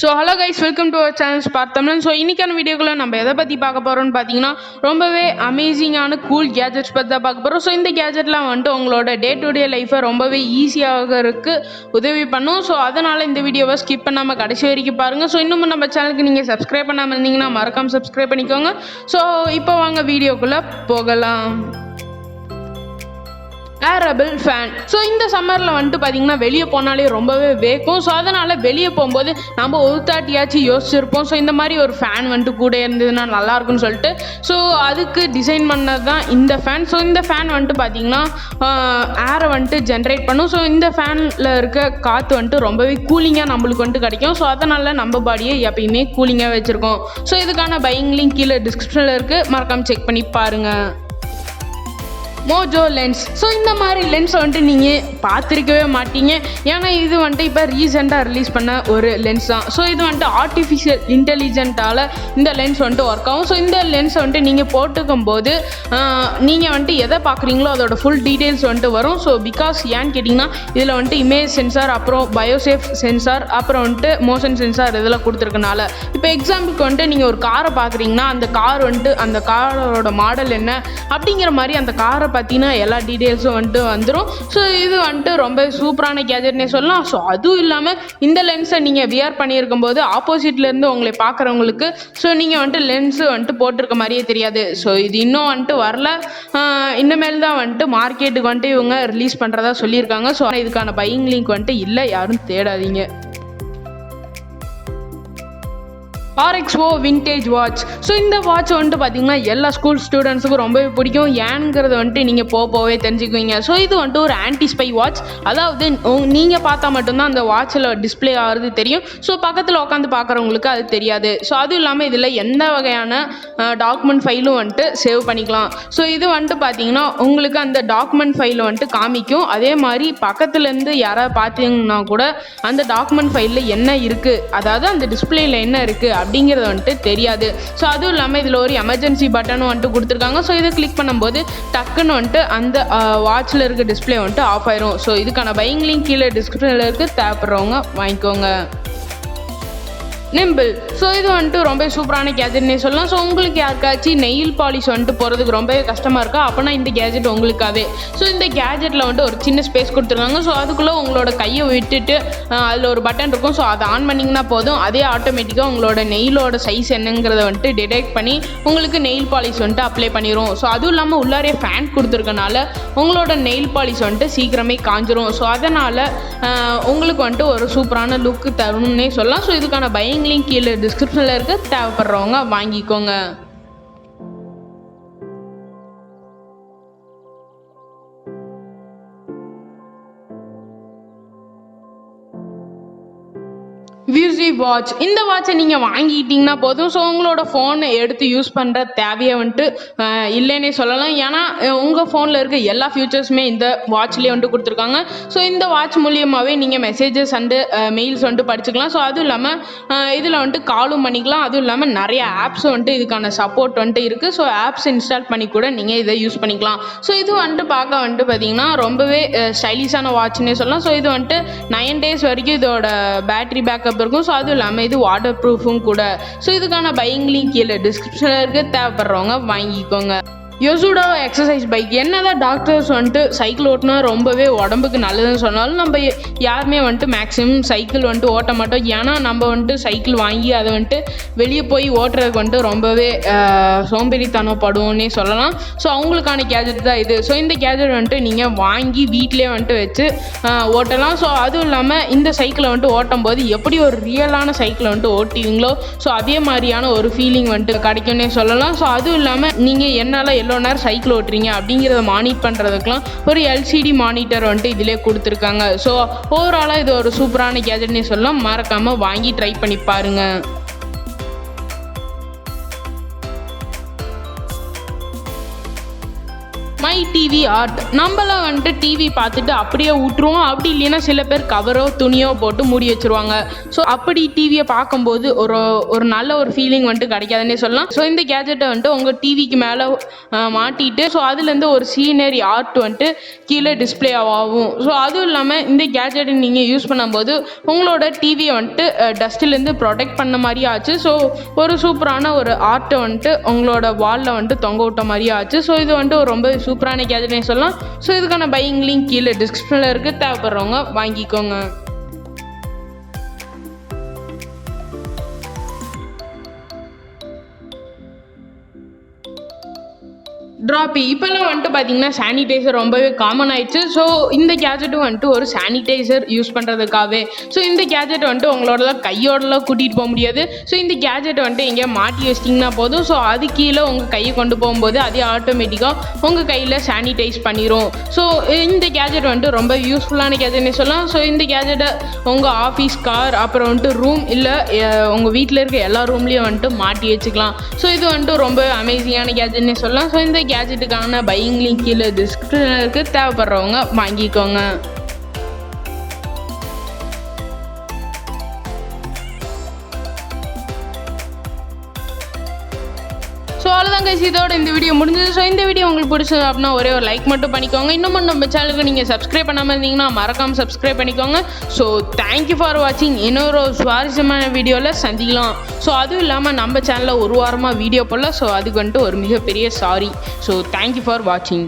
So hello guys, welcome to our channel Spark Tamizhan. So இன்றைக்கான வீடியோக்குள்ளே நம்ம எதை பற்றி பார்க்க போகிறோம்னு பார்த்தீங்கன்னா ரொம்பவே அமேசிங்கான கூல் கேஜெட்ஸ் பற்றி தான் பார்க்க போகிறோம். ஸோ இந்த கேஜெட்லாம் வந்துட்டு உங்களோட டே டு டே லைஃப்பை ரொம்பவே ஈஸியாகிறதுக்கு உதவி பண்ணும். ஸோ அதனால் இந்த வீடியோவை ஸ்கிப் பண்ணாமல் கடைசி வரைக்கும் பாருங்கள். ஸோ இன்னும் நம்ம சேனலுக்கு நீங்கள் சப்ஸ்கிரைப் பண்ணாமல் இருந்தீங்கன்னா மறக்காமல் சப்ஸ்கிரைப் பண்ணிக்கோங்க. ஸோ இப்போ வாங்க வீடியோக்குள்ளே போகலாம். Airable Fan. ஸோ இந்த சம்மரில் வந்துட்டு பார்த்தீங்கன்னா வெளியே போனாலே ரொம்பவே வேக்கும். ஸோ அதனால் வெளியே போகும்போது நம்ம ஒரு தாட்டியாச்சும் யோசிச்சிருப்போம். ஸோ இந்த மாதிரி ஒரு ஃபேன் வந்துட்டு கூட இருந்ததுன்னா நல்லாயிருக்குன்னு சொல்லிட்டு ஸோ அதுக்கு டிசைன் பண்ணது தான் இந்த ஃபேன். ஸோ இந்த ஃபேன் வந்துட்டு பார்த்தீங்கன்னா ஏரை வந்துட்டு ஜென்ரேட் பண்ணும். ஸோ இந்த ஃபேனில் இருக்க காற்று வந்துட்டு ரொம்பவே கூலிங்காக நம்மளுக்கு வந்துட்டு கிடைக்கும். ஸோ அதனால் நம்ம பாடியை எப்பயுமே கூலிங்காக வச்சுருக்கோம். ஸோ இதுக்கான பையிங் லிங்க் கீழே டிஸ்கிரிப்ஷனில் இருக்குது, மறக்காமல் செக் பண்ணி பாருங்கள். Mojo lens. ஸோ இந்த மாதிரி லென்ஸ் வந்துட்டு நீங்கள் பார்த்துருக்கவே மாட்டீங்க. ஏன்னா இது வந்துட்டு இப்போ ரீசெண்டாக ரிலீஸ் பண்ண ஒரு லென்ஸ் தான். ஸோ இது வந்துட்டு ஆர்டிஃபிஷியல் இன்டெலிஜென்ட்டால் இந்த லென்ஸ் வந்துட்டு ஒர்க் ஆகும். ஸோ இந்த லென்ஸ் வந்துட்டு நீங்கள் போட்டுக்கும் போது நீங்கள் வந்துட்டு எதை பார்க்குறீங்களோ அதோட ஃபுல் டீட்டெயில்ஸ் வந்துட்டு வரும். ஸோ பிகாஸ் ஏன்னு கேட்டிங்கன்னா இதில் வந்துட்டு இமேஜ் சென்சார், அப்புறம் பயோசேஃப் சென்சார், அப்புறம் வந்துட்டு மோஷன் சென்சார் இதெல்லாம் கொடுத்துருக்கனால இப்போ எக்ஸாம்பிளுக்கு வந்துட்டு நீங்கள் ஒரு காரை பார்க்குறீங்கன்னா அந்த கார் வந்துட்டு அந்த காரோட மாடல் என்ன அப்படிங்கிற மாதிரி அந்த காரை பார்த்தீங்கன்னா எல்லா டீட்டெயில்ஸும் வந்துட்டு வந்துடும். ஸோ இது வந்துட்டு ரொம்ப சூப்பரான கேஜெட்னே சொல்லலாம். ஸோ அதுவும் இல்லாமல் இந்த லென்ஸை நீங்கள் வியர் பண்ணியிருக்கும் போது ஆப்போசிட்லேருந்து உங்களை பார்க்குறவங்களுக்கு ஸோ நீங்கள் வந்துட்டு லென்ஸு வந்துட்டு போட்டிருக்க மாதிரியே தெரியாது. ஸோ இது இன்னும் வந்துட்டு வரல, இனிமேல் தான் வந்துட்டு மார்க்கெட்டுக்கு வந்துட்டு இவங்க ரிலீஸ் பண்ணுறதா சொல்லியிருக்காங்க. ஸோ இதுக்கான பையிங் லிங்க் வந்துட்டு இல்லை, யாரும் தேடாதீங்க. Rxo Vintage Watch. ஸோ இந்த வாட்ச் வந்துட்டு பார்த்தீங்கன்னா எல்லா ஸ்கூல் ஸ்டூடெண்ட்ஸுக்கும் ரொம்பவே பிடிக்கும். ஏன்ங்கிறத வந்துட்டு நீங்கள் போகவே தெரிஞ்சுக்குவீங்க. ஸோ இது வந்துட்டு ஒரு ஆன்டி ஸ்பை வாட்ச். அதாவது நீங்கள் பார்த்தா மட்டும்தான் அந்த வாட்சில் டிஸ்பிளே ஆகிறது தெரியும். ஸோ பக்கத்தில் உட்காந்து பார்க்குறவங்களுக்கு அது தெரியாது. ஸோ அதுவும் இல்லாமல் இதில் எந்த வகையான டாக்குமெண்ட் ஃபைலும் வந்துட்டு சேவ் பண்ணிக்கலாம். ஸோ இது வந்துட்டு பார்த்தீங்கன்னா உங்களுக்கு அந்த டாக்குமெண்ட் ஃபைலை வந்துட்டு காமிக்கும். அதே மாதிரி பக்கத்துலேருந்து யாராவது பார்த்தீங்கன்னா கூட அந்த டாக்குமெண்ட் ஃபைலில் என்ன இருக்குது, அதாவது அந்த டிஸ்பிளேயில் என்ன இருக்குது அப்படிங்கிறது வந்துட்டு தெரியாது. ஸோ அதுவும் இல்லாமல் இதில் ஒரு எமர்ஜென்சி பட்டனும் வந்துட்டு கொடுத்துருக்காங்க. ஸோ இதை கிளிக் பண்ணும்போது டக்குன்னு வந்துட்டு அந்த வாட்சில் இருக்க டிஸ்பிளே வந்துட்டு ஆஃப் ஆயிரும். ஸோ இதுக்கான பையிங் லிங்க் கீழே டிஸ்கிரிப்ஷனில் இருக்குது, தேவைப்படுறவங்க வாங்கிக்கோங்க. Nimble. ஸோ இது வந்துட்டு ரொம்ப சூப்பரான கேஜெட்னே சொல்லலாம். ஸோ உங்களுக்கு யாருக்காச்சும் நெயில் பாலிஷ் வந்துட்டு போகிறதுக்கு ரொம்பவே கஷ்டமாக இருக்கா அப்படின்னா இந்த கேஜெட் உங்களுக்காகவே. ஸோ இந்த கேஜெட்டில் வந்துட்டு ஒரு சின்ன ஸ்பேஸ் கொடுத்துருக்காங்க. ஸோ அதுக்குள்ளே உங்களோட கையை விட்டுட்டு அதில் ஒரு பட்டன் இருக்கும். ஸோ அதை ஆன் பண்ணிங்கன்னா போதும், அதே ஆட்டோமேட்டிக்காக உங்களோட நெயிலோட சைஸ் என்னங்கிறத வந்துட்டு டிடெக்ட் பண்ணி உங்களுக்கு நெயில் பாலிஷ் வந்துட்டு அப்ளை பண்ணிடும். ஸோ அதுவும் இல்லாமல் உள்ளாரே ஃபேன் கொடுத்துருக்கனால உங்களோட நெயில் பாலிஷ் வந்துட்டு சீக்கிரமே காஞ்சிரும். ஸோ அதனால் உங்களுக்கு வந்துட்டு ஒரு சூப்பரான லுக்கு தரும்னே சொல்லலாம். ஸோ இதுக்கான பையிங் லிங்க் கீழே டிஸ்கிரிப்ஷனில் இருக்க, தேவைப்படுறவங்க வாங்கிக்கோங்க. Wyze Watch. இந்த வாட்சை நீங்கள் வாங்கிக்கிட்டிங்கன்னா போதும். ஸோ உங்களோட ஃபோனை எடுத்து யூஸ் பண்ணுற தேவையை வந்துட்டு இல்லைன்னே சொல்லலாம். ஏன்னா உங்கள் ஃபோனில் இருக்க எல்லா ஃபியூச்சர்ஸுமே இந்த வாட்ச்லேயே வந்துட்டு கொடுத்துருக்காங்க. ஸோ இந்த வாட்ச் மூலியமாகவே நீங்கள் மெசேஜஸ் அண்டு மெயில்ஸ் வந்துட்டு படிச்சுக்கலாம். ஸோ அதுவும் இல்லாமல் இதில் வந்துட்டு காலும் பண்ணிக்கலாம். அதுவும் இல்லாமல் நிறைய ஆப்ஸ் வந்துட்டு இதுக்கான சப்போர்ட் வந்துட்டு இருக்குது. ஸோ ஆப்ஸ் இன்ஸ்டால் பண்ணி கூட நீங்கள் இதை யூஸ் பண்ணிக்கலாம். ஸோ இது வந்துட்டு பார்க்க வந்துட்டு பார்த்தீங்கன்னா ரொம்பவே ஸ்டைலிஷான வாட்ச்னே சொல்லலாம். ஸோ இது வந்துட்டு 9 days வரைக்கும் இதோட பேட்டரி பேக்கப் இருக்கும். ஸோ அதுவும் இல்லாமல் இது வாட்டர் ப்ரூஃபும் கூட. ஸோ இதுக்கான பையிங் லிங்க் கீழே டிஸ்கிரிப்ஷனில் இருக்குது, தேவைப்படுறவங்க வாங்கிக்கோங்க. யோசுடா எக்ஸசைஸ் பைக். என்னதான் டாக்டர்ஸ் வந்துட்டு சைக்கிள் ஓட்டினா ரொம்பவே உடம்புக்கு நல்லதுன்னு சொன்னாலும் நம்ம யாருமே வந்துட்டு மேக்ஸிமம் சைக்கிள் வந்துட்டு ஓட்ட மாட்டோம். ஏன்னா நம்ம வந்துட்டு சைக்கிள் வாங்கி அதை வந்துட்டு வெளியே போய் ஓட்டுறதுக்கு வந்துட்டு ரொம்பவே சோம்பேறித்தனப்படுவோன்னே சொல்லலாம். ஸோ அவங்களுக்கான கேஜெட் தான் இது. ஸோ இந்த கேஜெட் வந்துட்டு நீங்கள் வாங்கி வீட்டிலே வந்துட்டு வச்சு ஓட்டலாம். ஸோ அதுவும் இல்லாமல் இந்த சைக்கிளை வந்துட்டு ஓட்டும் போது எப்படி ஒரு ரியலான சைக்கிளை வந்துட்டு ஓட்டுவீங்களோ ஸோ அதே மாதிரியான ஒரு ஃபீலிங் வந்துட்டு கிடைக்கும்னே சொல்லலாம். ஸோ அதுவும் இல்லாமல் நீங்கள் என்னால் எவ்வளோ நேரம் சைக்கிள் ஓட்டுறீங்க அப்படிங்கிறத மானிட் பண்ணுறதுக்கெலாம் ஒரு எல்சிடி மானிட்டர் வந்துட்டு இதிலே கொடுத்துருக்காங்க. ஸோ ஓவராலாக இது ஒரு சூப்பரான கேஜெட்னே சொல்லலாம். மறக்காமல் வாங்கி ட்ரை பண்ணி பாருங்கள். MyTV Art. நம்மளாம் வந்துட்டு டிவி பார்த்துட்டு அப்படியே விட்டுருவோம். அப்படி இல்லைன்னா சில பேர் கவரோ துணியோ போட்டு மூடி வச்சுருவாங்க. ஸோ அப்படி டிவியை பார்க்கும்போது ஒரு நல்ல ஒரு ஃபீலிங் வந்துட்டு கிடைக்காதுன்னே சொல்லலாம். ஸோ இந்த கேஜெட்டை வந்துட்டு உங்கள் டிவிக்கு மேலே மாட்டிட்டு ஸோ அதுலேருந்து ஒரு சீனரி ஆர்ட் வந்துட்டு கீழே டிஸ்பிளே ஆகும். ஸோ அதுவும் இல்லாமல் இந்த கேஜெட்டை நீங்கள் யூஸ் பண்ணும்போது உங்களோட டிவியை வந்துட்டு டஸ்ட்லேருந்து ப்ரொடெக்ட் பண்ண மாதிரி ஆச்சு. ஸோ ஒரு சூப்பரான ஒரு ஆர்ட்டை வந்துட்டு உங்களோட வாலில் வந்துட்டு தொங்க விட்ட மாதிரி ஆச்சு. ஸோ இது வந்துட்டு ரொம்ப சூப்பரான கேஜெட்னே சொல்லலாம். ஸோ இதுக்கான பையிங் லிங்க் கீழே டிஸ்கிரிப்ஷனில் இருக்குது, தேவைப்படுறவங்க வாங்கிக்கோங்க. ட்ராப்பி இப்போல்லாம் வந்துட்டு பார்த்தீங்கன்னா சானிடைசர் ரொம்பவே காமன் ஆயிடுச்சு. ஸோ இந்த கேஜெட்டும் வந்துட்டு ஒரு சானிடைசர் யூஸ் பண்ணுறதுக்காகவே. ஸோ இந்த கேஜெட் வந்துட்டு உங்களோடலாம் கையோடலாம் கூட்டிகிட்டு போக முடியாது. ஸோ இந்த கேஜெட் வந்துட்டு எங்கேயா மாட்டி வச்சிட்டிங்கன்னா போதும். ஸோ அது கீழே உங்கள் கையை கொண்டு போகும்போது அதே ஆட்டோமேட்டிக்காக உங்கள் கையில் சானிடைஸ் பண்ணிடும். ஸோ இந்த கேஜெட் வந்துட்டு ரொம்ப யூஸ்ஃபுல்லான கேஜெட்னே சொல்லலாம். ஸோ இந்த கேஜெட்டை உங்கள் ஆஃபீஸ், கார், அப்புறம் வந்துட்டு ரூம் இல்லை உங்கள் வீட்டில் இருக்க எல்லா ரூம்லேயும் வந்துட்டு மாட்டி வச்சுக்கலாம். ஸோ இது வந்துட்டு ரொம்ப அமேசிங்கான கேஜெட்னே சொல்லலாம். ஸோ இந்த கேஜெட்டுக்கான பையிங் லிங்க் கீழே டிஸ்கிரிப்ஷனில் இருக்குது, தேவைப்படுறவங்க வாங்கிக்கோங்க. ஸோ அவ்வளோதான் கைஸ், இதோட இந்த வீடியோ முடிஞ்சது. ஸோ இந்த வீடியோ உங்களுக்கு பிடிச்சது அப்படின்னா ஒரே ஒரு லைக் மட்டும் பண்ணிக்கோங்க. இன்னும் நம்ம சேனலுக்கு நீங்கள் சப்ஸ்கிரைப் பண்ணாமல் இருந்தீங்கன்னா மறக்காமல் சப்ஸ்கிரைப் பண்ணிக்கோங்க. ஸோ தேங்க்யூ ஃபார் வாட்சிங். இன்னொரு சுவாரஸ்யமான வீடியோவில் சந்திக்கலாம். ஸோ அதுவும் இல்லாமல் நம்ம சேனலில் ஒரு வாரமாக வீடியோ போடல. ஸோ அதுக்கு வந்துட்டு ஒரு மிகப்பெரிய சாரி. ஸோ தேங்க்யூ ஃபார் வாட்சிங்.